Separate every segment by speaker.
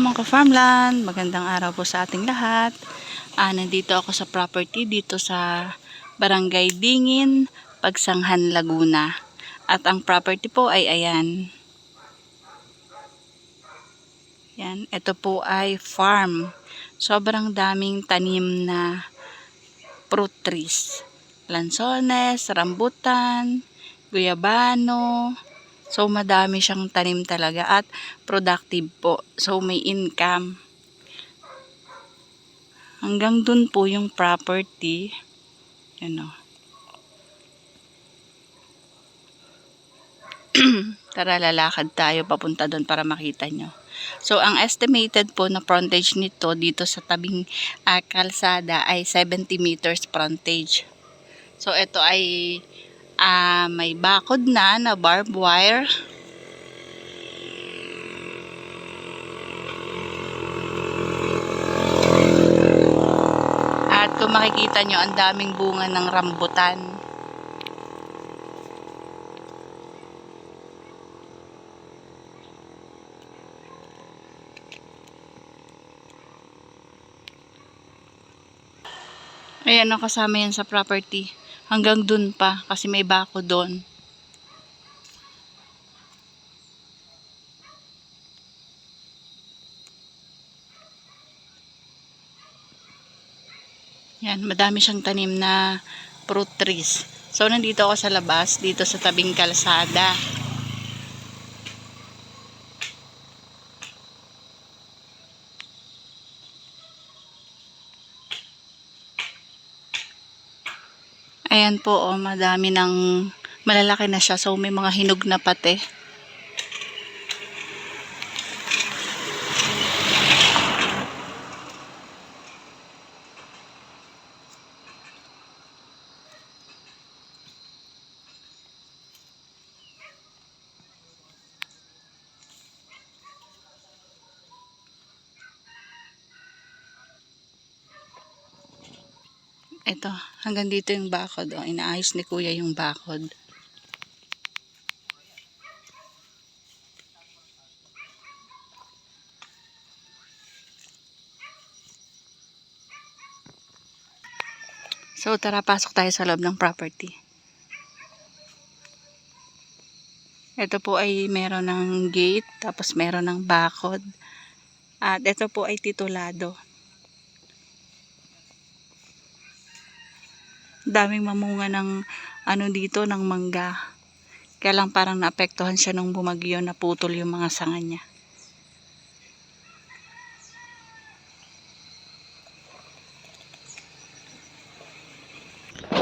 Speaker 1: Mga ka-farmland, magandang araw po sa ating lahat. Nandito ako sa property dito sa Barangay Dingin, Pagsanghan, Laguna. At ang property po ay ayan. Yan, ito po ay farm. Sobrang daming tanim na fruit trees. Lansones, rambutan, guyabano. So madami siyang tanim talaga at productive po. So may income. Hanggang dun po yung property. Ano. Tara, lalakad tayo papunta doon para makita nyo. So, ang estimated po na frontage nito dito sa tabing kalsada ay 70 meters frontage. So, ito ay may bakod na barbed wire. At kung makikita nyo, ang daming bunga ng rambutan. Ayan, kasama yan sa property. Hanggang dun pa, kasi may bako doon. Yan, madami siyang tanim na fruit trees. So, nandito ako sa labas, dito sa tabing kalsada. Ayan po, madami ng malalaki na siya. So, may mga hinog na pati. Ito, hanggang dito yung bakod. Inaayos ni kuya yung bakod. So, tara, pasok tayo sa loob ng property. Ito po ay meron ng gate, tapos meron ng bakod. At ito po ay titulado. Daming mamunga ng dito, ng mangga. Kaya lang parang naapektuhan siya nung bumagyo, naputol yung mga sanga niya.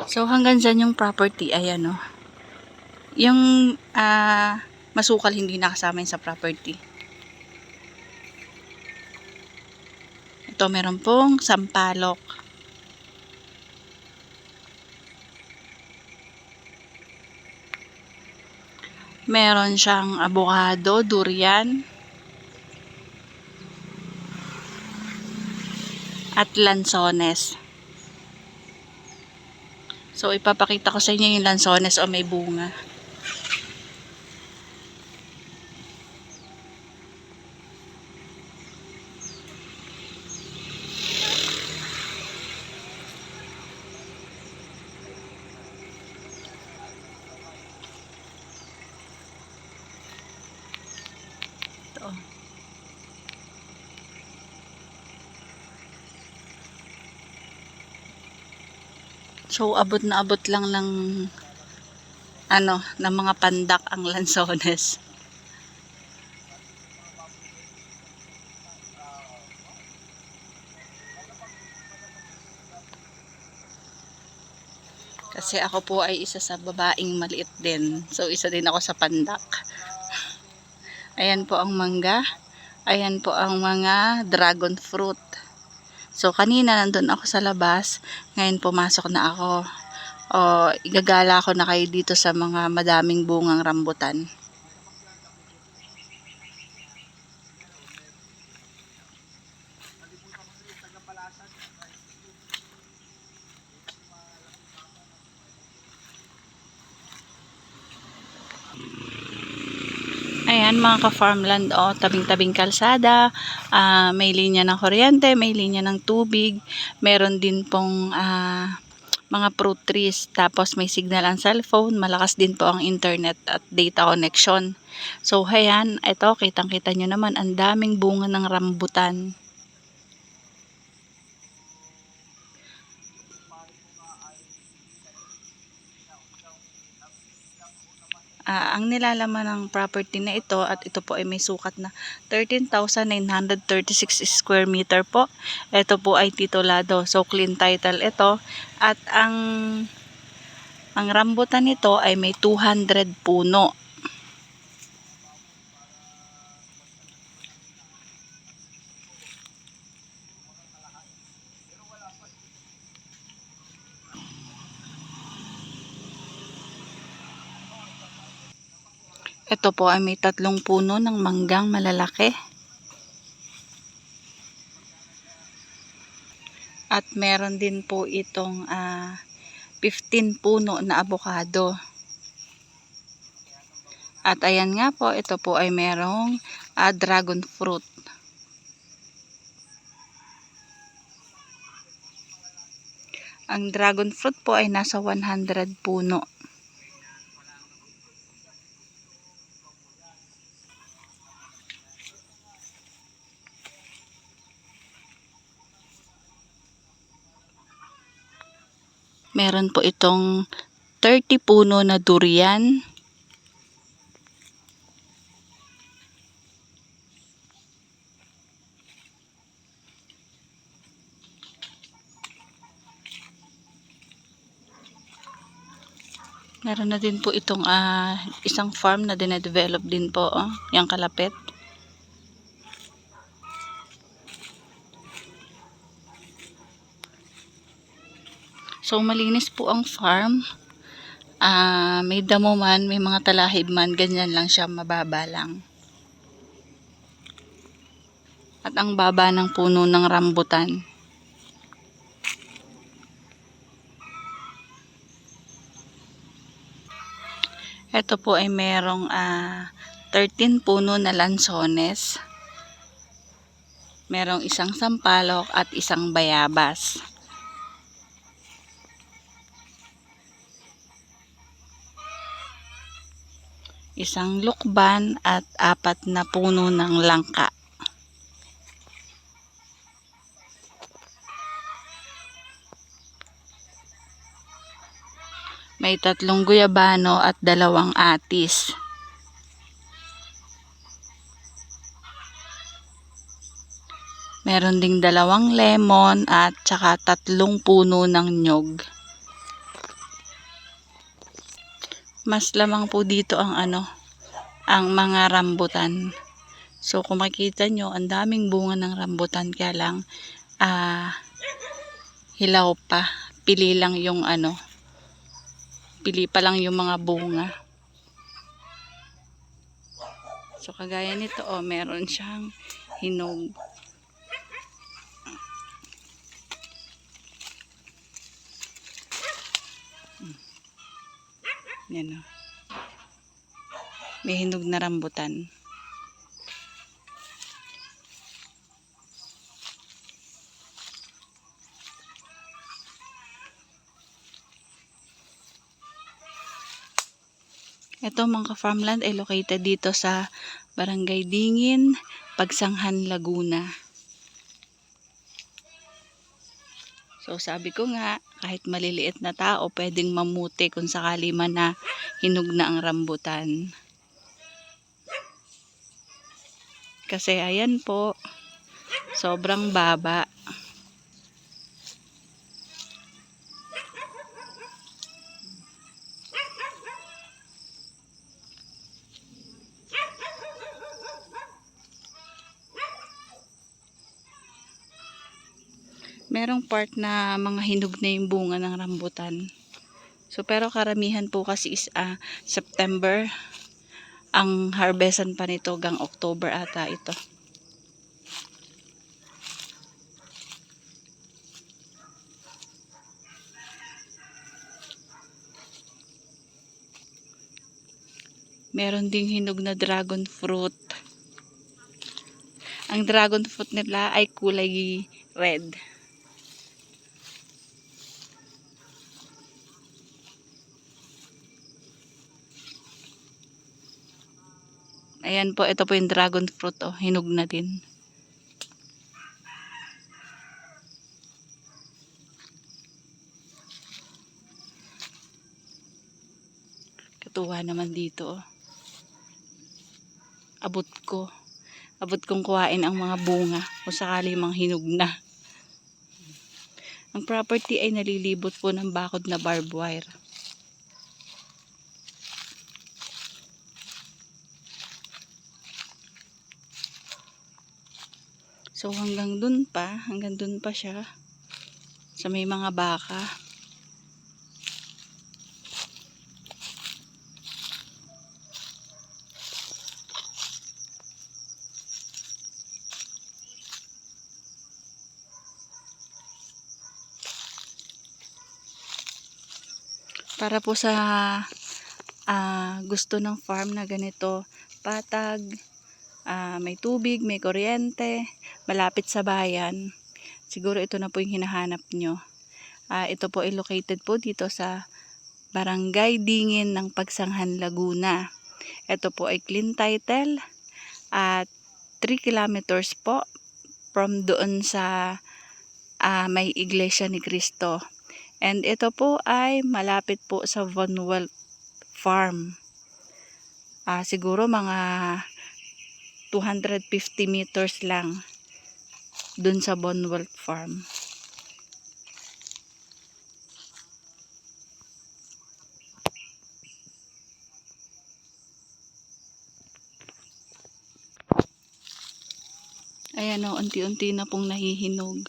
Speaker 1: So hanggang dyan yung property, ayan o. Yung masukal hindi nakasama yun sa property. Ito meron pong sampalok. Meron siyang avocado, durian, at lansones. So, ipapakita ko sa inyo yung lansones o may bunga. Ito. So, abot na abot lang ng ng mga pandak ang lansones. Kasi ako po ay isa sa babaeng maliit din. So, isa din ako sa pandak. Ayan po ang mangga. Ayan po ang mga dragon fruit. So, kanina nandun ako sa labas. Ngayon pumasok na ako. Igagala ko na kayo dito sa mga madaming bungang rambutan. Ayan. Ayan mga ka-farmland, tabing-tabing kalsada, may linya ng kuryente, may linya ng tubig, meron din pong mga fruit trees, tapos may signal ang cellphone, malakas din po ang internet at data connection. So ayan, ito kitang-kita nyo naman, ang daming bunga ng rambutan. Ang nilalaman ng property na ito, at ito po ay may sukat na 13,936 square meter po. Ito po ay titulado. So clean title ito. At ang rambutan nito ay may 200 puno. Ito po ay may 3 puno ng manggang malalaki. At meron din po itong 15 puno na avocado. At ayan nga po, ito po ay merong dragon fruit. Ang dragon fruit po ay nasa 100 puno. Meron po itong 30 puno na durian. Meron na din po itong isang farm na dinedevelop din po, yung kalapit. So malinis po ang farm. May damo man, may mga talahib man, ganyan lang siya, mababa lang. At ang baba ng puno ng rambutan. Ito po ay merong 13 puno na lansones. Merong isang sampalok at isang bayabas. Isang lukban at 4 na puno ng langka. May 3 guyabano at 2 atis. Meron ding 2 lemon at saka 3 puno ng nyog. Mas lamang po dito ang ang mga rambutan. So kung makita nyo, ang daming bunga ng rambutan, kaya lang hilaw pa. Pili lang yung pili pa lang yung mga bunga. So kagaya nito, meron siyang hinog. Yan o. May hinog na rambutan. Ito mga farmland ay located dito sa Barangay Dingin, Pagsanghan, Laguna. So sabi ko nga, kahit maliliit na tao pwedeng mamuti kung sakali man na hinog na ang rambutan. Kasi ayan po, sobrang baba. Merong part na mga hinog na yung bunga ng rambutan. So pero karamihan po kasi is September ang harvestan pa nito, hanggang October ata ito. Meron ding hinog na dragon fruit. Ang dragon fruit nila ay kulay red. Ayan po, ito po yung dragon fruit. Oh, hinog na din. Katuwa naman dito. Oh. Abot ko. Abot kong kuhain ang mga bunga kung sakali mang hinog na. Ang property ay nalilibot po ng bakod na barbed wire. So hanggang dun pa siya sa may mga baka. Para po sa gusto ng farm na ganito, patag, may tubig, may kuryente, malapit sa bayan. Siguro ito na po yung hinahanap nyo. Ito po ay located po dito sa Barangay Dingin ng Pagsanghan, Laguna. Ito po ay clean title at 3 kilometers po from doon sa may Iglesia ni Cristo. And ito po ay malapit po sa Von Welt Farm. Siguro mga 250 meters lang dun sa Von Welt Farm. Ayan o, unti-unti na pong nahihinog.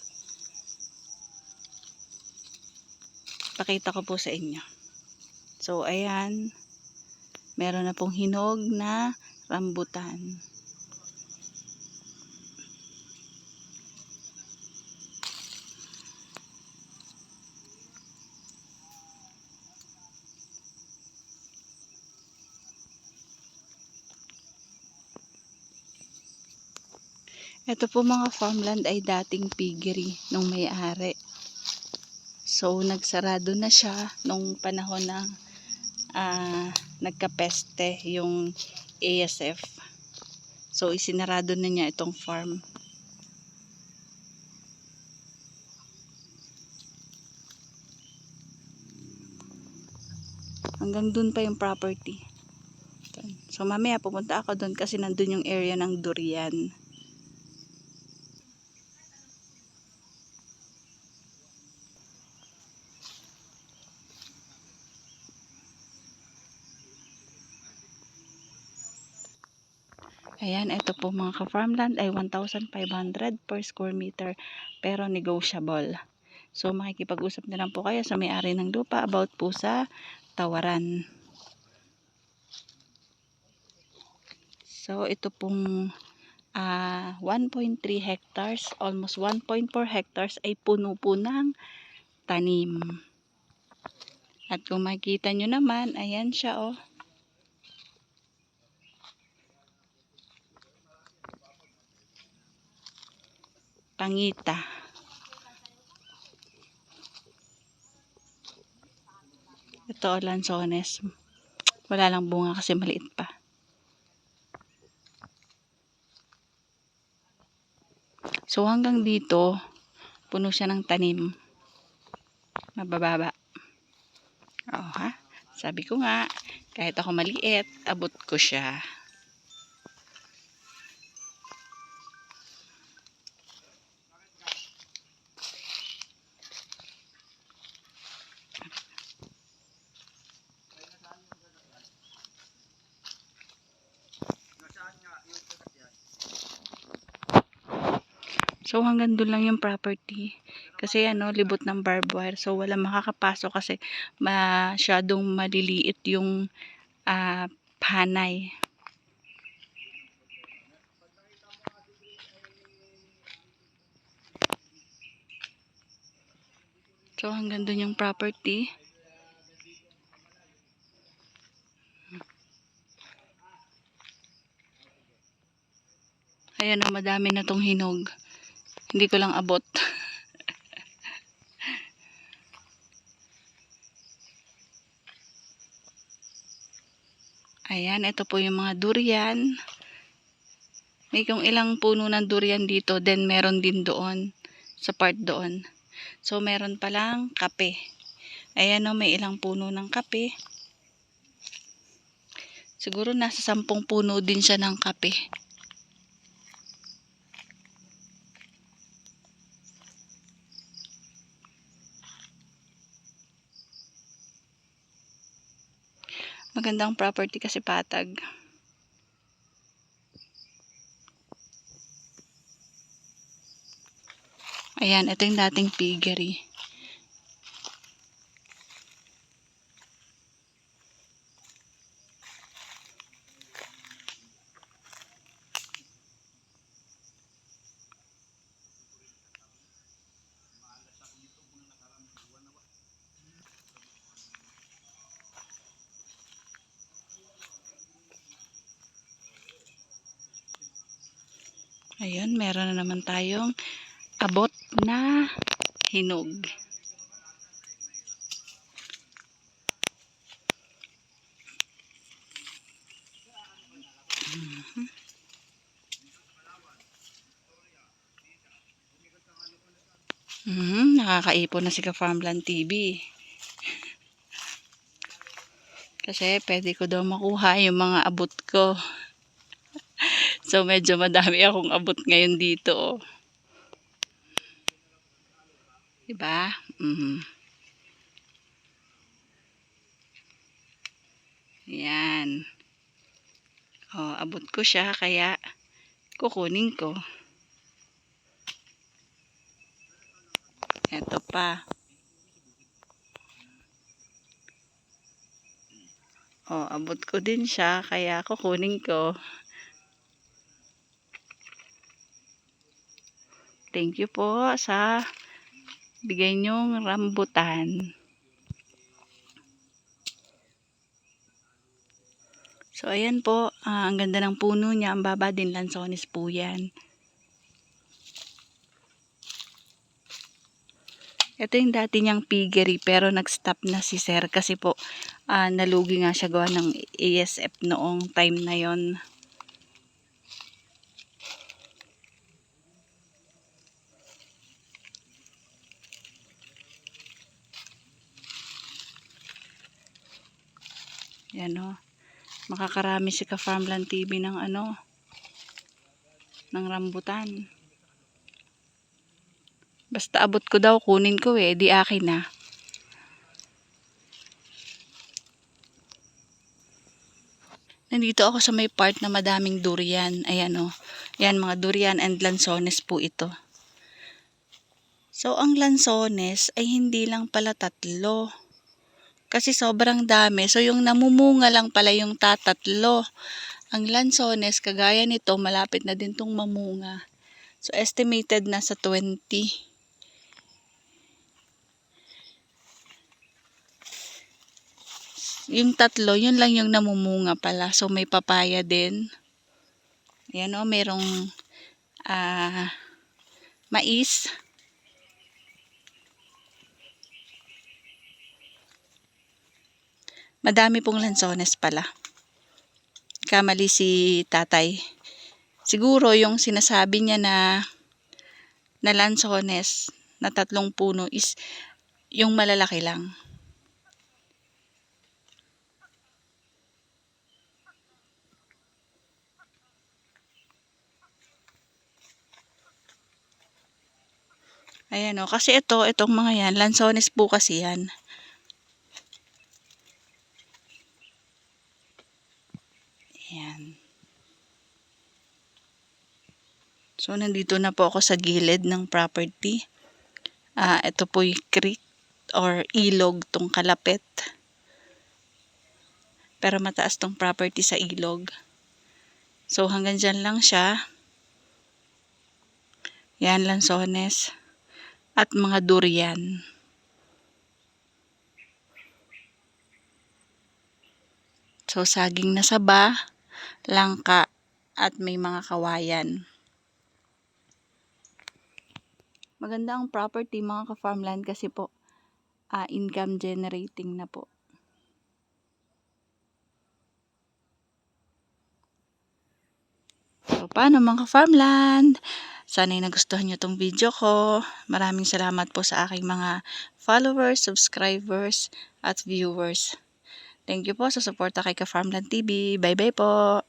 Speaker 1: Pakita ko po sa inyo. So, ayan. Meron na pong hinog na rambutan. Ito po mga farmland ay dating piggery nung may-ari. So, nagsarado na siya nung panahon ng nagkapeste yung ASF. So, isinarado na niya itong farm. Hanggang dun pa yung property. So, mamaya pupunta ako dun kasi nandun yung area ng durian. Ayan, ito po mga ka-farmland ay 1,500 per square meter pero negotiable. So makikipag-usap na lang po kayo sa may-ari ng lupa about po sa tawaran. So ito pong 1.3 hectares, almost 1.4 hectares ay puno po ng tanim. At kung makikita nyo naman, ayan siya oh. Pangita. Ito lansones. Wala lang bunga kasi maliit pa. So hanggang dito, puno siya ng tanim. Mabababa. Oo ha? Sabi ko nga, kahit ako maliit, abot ko siya. So hanggang doon lang yung property. Kasi libot ng barbed wire. So wala makakapasok kasi masyadong maliliit yung panay. So hanggang doon yung property. Ayan o, madami na tong hinog. Hindi ko lang abot. Ayan, ito po yung mga durian. May kung ilang puno ng durian dito, then meron din doon, sa part doon. So, meron palang kape. Ayan o, may ilang puno ng kape. Siguro nasa 10 puno din siya ng kape. Magandang property kasi Patag. Ayan, ito yung dating piggery. Ayun, meron na naman tayong abot na hinog. Nakakaipon na si Ka-Farmland TV. Kasi pwede ko daw makuha yung mga abot ko. So medyo madami akong abot ngayon dito. Diba? Yan. Abot ko siya kaya kukunin ko. Ito pa. Abot ko din siya kaya kukunin ko. Thank you po sa bigay nyong rambutan. So ayan po, ang ganda ng puno niya, ang baba din, lansones po yan. Ito yung dati niyang piggery pero nag-stop na si Sir kasi po nalugi nga siya gawa ng ASF noong time na yon. Yan o. Makakarami si Ka-Farmland TV ng ng rambutan. Basta abot ko daw, kunin ko di akin na. Nandito ako sa may part na madaming durian. Ayan o. Yan, mga durian and lansones po ito. So, ang lansones ay hindi lang pala 3. Kasi sobrang dami. So, yung namumunga lang pala yung tatatlo. Ang lansones, kagaya nito, malapit na din tong mamunga. So, estimated na sa 20. Yung 3, yun lang yung namumunga pala. So, may papaya din. Ayan o, merong mais. Madami pong lansones pala. Kamali si tatay. Siguro yung sinasabi niya na lansones na 3 puno is yung malalaki lang. Ayan o, kasi itong mga yan, lansones po kasi yan. Ayan. So, nandito na po ako sa gilid ng property. Ito po yung creek or ilog tong kalapit. Pero mataas tong property sa ilog. So, hanggang dyan lang siya. Yan, lansones. At mga durian. So, saging na saba, langka, at may mga kawayan. Maganda ang property mga ka-farmland kasi po income generating na po. So, paano mga ka-farmland? Sana'y nagustuhan nyo tong video ko. Maraming salamat po sa aking mga followers, subscribers, at viewers. Thank you po sa suporta kay Ka-Farmland TV. Bye-bye po!